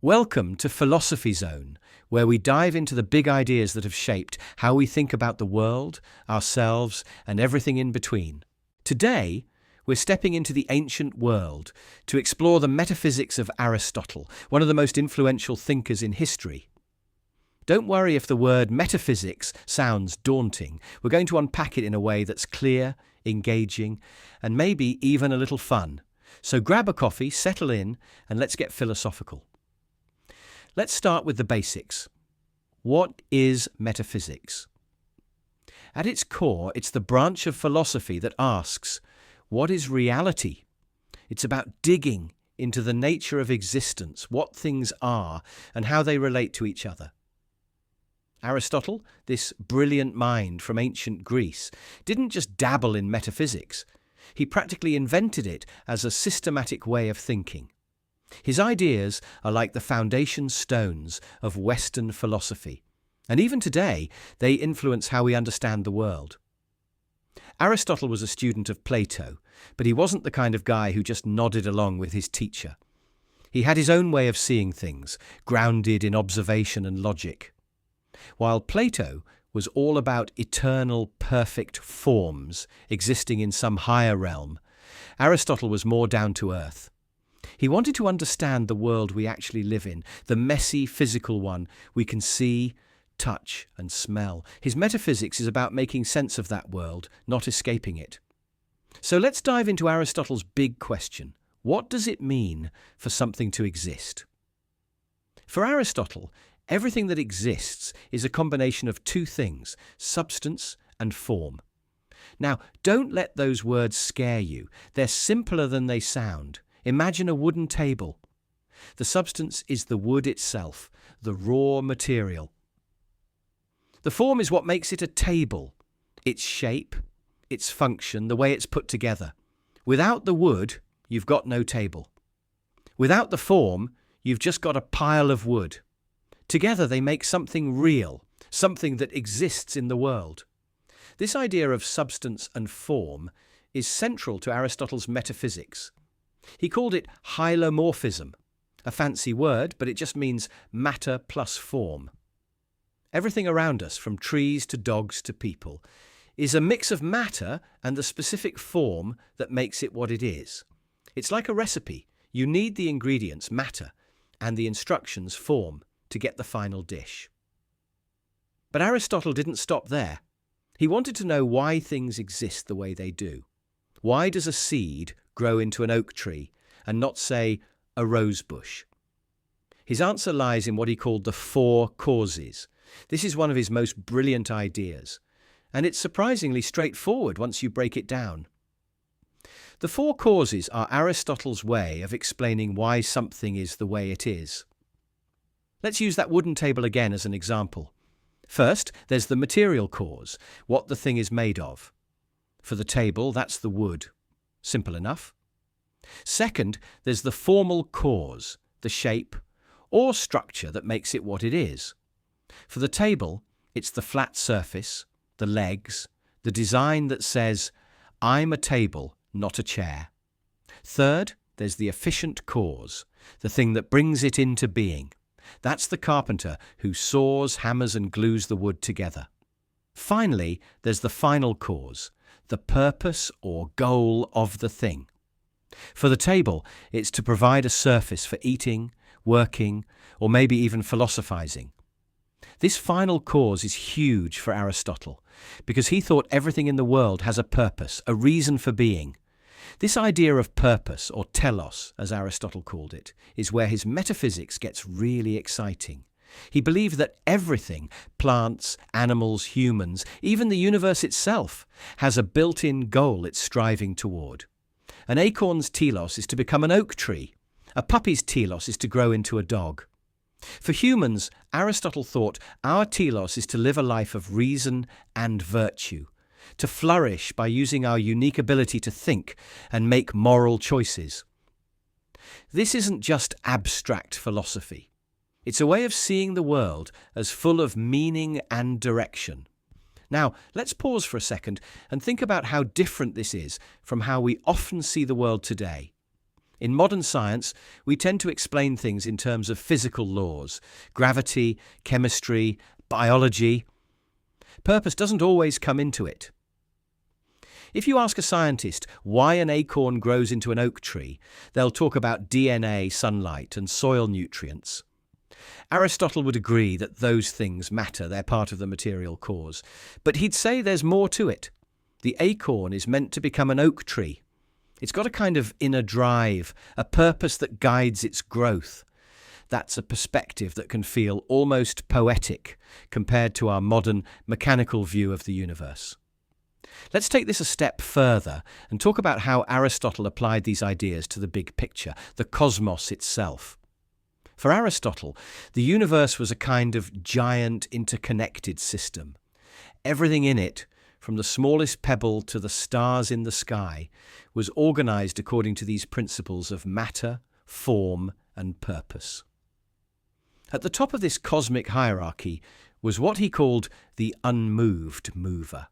Welcome to Philosophy Zone, where we dive into the big ideas that have shaped how we think about the world, ourselves, and everything in between. Today, we're stepping into the ancient world to explore the metaphysics of Aristotle, one of the most influential thinkers in history. Don't worry if the word metaphysics sounds daunting. We're going to unpack it in a way that's clear, engaging, and maybe even a little fun. So grab a coffee, settle in, and let's get philosophical. Let's start with the basics. What is metaphysics? At its core, it's the branch of philosophy that asks, what is reality? It's about digging into the nature of existence, what things are, and how they relate to each other. Aristotle, this brilliant mind from ancient Greece, didn't just dabble in metaphysics. He practically invented it as a systematic way of thinking. His ideas are like the foundation stones of Western philosophy, and even today they influence how we understand the world. Aristotle was a student of Plato, but he wasn't the kind of guy who just nodded along with his teacher. He had his own way of seeing things, grounded in observation and logic. While Plato was all about eternal, perfect forms existing in some higher realm, Aristotle was more down to earth. He wanted to understand the world we actually live in, the messy physical one we can see, touch, and smell. His metaphysics is about making sense of that world, not escaping it. So let's dive into Aristotle's big question. What does it mean for something to exist? For Aristotle, everything that exists is a combination of two things, substance and form. Now, don't let those words scare you. They're simpler than they sound. Imagine a wooden table. The substance is the wood itself, the raw material. The form is what makes it a table, its shape, its function, the way it's put together. Without the wood, you've got no table. Without the form, you've just got a pile of wood. Together they make something real, something that exists in the world. This idea of substance and form is central to Aristotle's metaphysics. He called it hylomorphism, a fancy word, but it just means matter plus form. Everything around us, from trees to dogs to people, is a mix of matter and the specific form that makes it what it is. It's like a recipe. You need the ingredients, matter, and the instructions, form, to get the final dish. But Aristotle didn't stop there. He wanted to know why things exist the way they do. Why does a seed grow into an oak tree and not, say, a rose bush? His answer lies in what he called the four causes. This is one of his most brilliant ideas, and it's surprisingly straightforward once you break it down. The four causes are Aristotle's way of explaining why something is the way it is. Let's use that wooden table again as an example. First, there's the material cause, what the thing is made of. For the table, that's the wood. Simple enough. Second, there's the formal cause, the shape or structure that makes it what it is. For the table, it's the flat surface, the legs, the design that says, I'm a table, not a chair. Third, there's the efficient cause, the thing that brings it into being. That's the carpenter who saws, hammers, and glues the wood together. Finally, there's the final cause, the purpose or goal of the thing. For the table, it's to provide a surface for eating, working, or maybe even philosophizing. This final cause is huge for Aristotle, because he thought everything in the world has a purpose, a reason for being. This idea of purpose, or telos, as Aristotle called it, is where his metaphysics gets really exciting. He believed that everything, plants, animals, humans, even the universe itself, has a built-in goal it's striving toward. An acorn's telos is to become an oak tree. A puppy's telos is to grow into a dog. For humans, Aristotle thought our telos is to live a life of reason and virtue, to flourish by using our unique ability to think and make moral choices. This isn't just abstract philosophy. It's a way of seeing the world as full of meaning and direction. Now, let's pause for a second and think about how different this is from how we often see the world today. In modern science, we tend to explain things in terms of physical laws, gravity, chemistry, biology. Purpose doesn't always come into it. If you ask a scientist why an acorn grows into an oak tree, they'll talk about DNA, sunlight, and soil nutrients. Aristotle would agree that those things matter, they're part of the material cause. But he'd say there's more to it. The acorn is meant to become an oak tree. It's got a kind of inner drive, a purpose that guides its growth. That's a perspective that can feel almost poetic compared to our modern mechanical view of the universe. Let's take this a step further and talk about how Aristotle applied these ideas to the big picture, the cosmos itself. For Aristotle, the universe was a kind of giant interconnected system. Everything in it, from the smallest pebble to the stars in the sky, was organized according to these principles of matter, form, and purpose. At the top of this cosmic hierarchy was what he called the unmoved mover.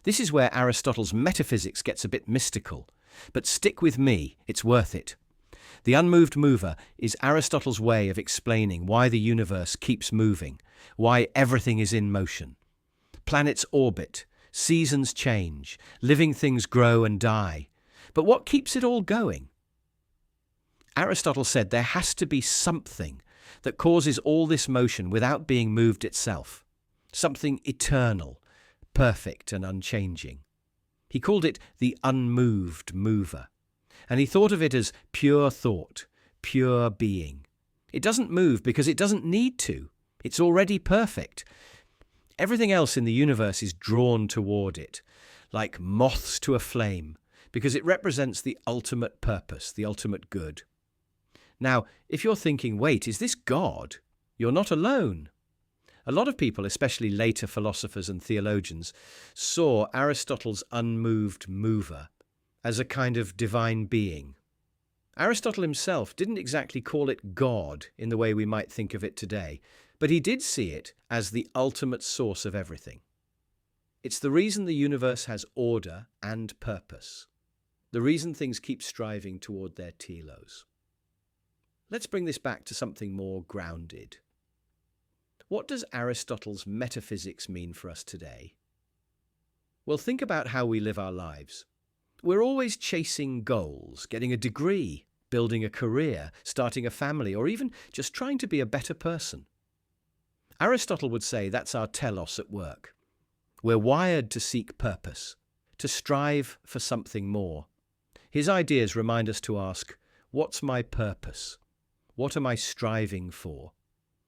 This is where Aristotle's metaphysics gets a bit mystical, but stick with me, it's worth it. The unmoved mover is Aristotle's way of explaining why the universe keeps moving, why everything is in motion. Planets orbit, seasons change, living things grow and die. But what keeps it all going? Aristotle said there has to be something that causes all this motion without being moved itself. Something eternal, perfect and unchanging. He called it the unmoved mover. And he thought of it as pure thought, pure being. It doesn't move because it doesn't need to. It's already perfect. Everything else in the universe is drawn toward it, like moths to a flame, because it represents the ultimate purpose, the ultimate good. Now, if you're thinking, wait, is this God? You're not alone. A lot of people, especially later philosophers and theologians, saw Aristotle's unmoved mover as a kind of divine being. Aristotle himself didn't exactly call it God in the way we might think of it today, but he did see it as the ultimate source of everything. It's the reason the universe has order and purpose, the reason things keep striving toward their telos. Let's bring this back to something more grounded. What does Aristotle's metaphysics mean for us today? Well, think about how we live our lives. We're always chasing goals, getting a degree, building a career, starting a family, or even just trying to be a better person. Aristotle would say that's our telos at work. We're wired to seek purpose, to strive for something more. His ideas remind us to ask, what's my purpose? What am I striving for?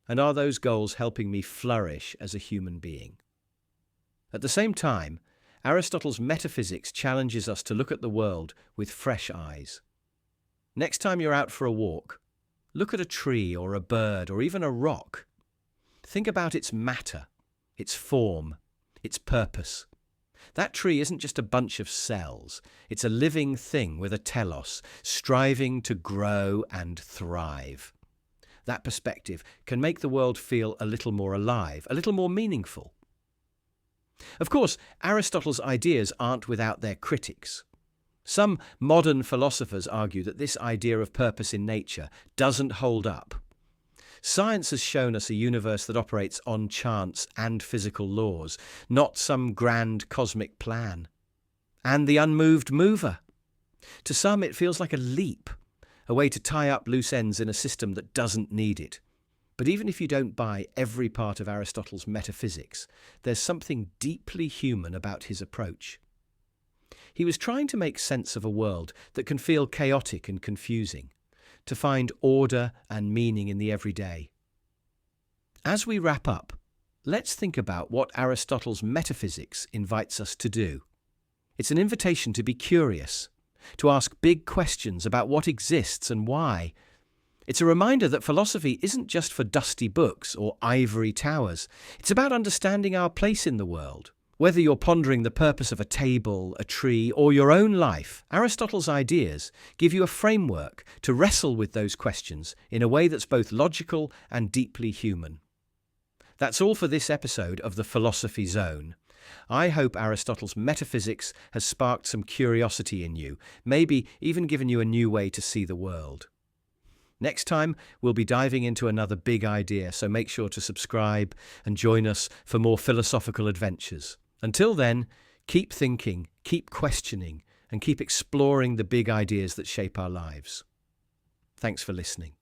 And are those goals helping me flourish as a human being? At the same time, Aristotle's metaphysics challenges us to look at the world with fresh eyes. Next time you're out for a walk, look at a tree or a bird or even a rock. Think about its matter, its form, its purpose. That tree isn't just a bunch of cells. It's a living thing with a telos, striving to grow and thrive. That perspective can make the world feel a little more alive, a little more meaningful. Of course, Aristotle's ideas aren't without their critics. Some modern philosophers argue that this idea of purpose in nature doesn't hold up. Science has shown us a universe that operates on chance and physical laws, not some grand cosmic plan. And the unmoved mover. To some, it feels like a leap, a way to tie up loose ends in a system that doesn't need it. But even if you don't buy every part of Aristotle's metaphysics, there's something deeply human about his approach. He was trying to make sense of a world that can feel chaotic and confusing, to find order and meaning in the everyday. As we wrap up, let's think about what Aristotle's metaphysics invites us to do. It's an invitation to be curious, to ask big questions about what exists and why. It's a reminder that philosophy isn't just for dusty books or ivory towers. It's about understanding our place in the world. Whether you're pondering the purpose of a table, a tree, or your own life, Aristotle's ideas give you a framework to wrestle with those questions in a way that's both logical and deeply human. That's all for this episode of The Philosophy Zone. I hope Aristotle's metaphysics has sparked some curiosity in you, maybe even given you a new way to see the world. Next time, we'll be diving into another big idea, so make sure to subscribe and join us for more philosophical adventures. Until then, keep thinking, keep questioning, and keep exploring the big ideas that shape our lives. Thanks for listening.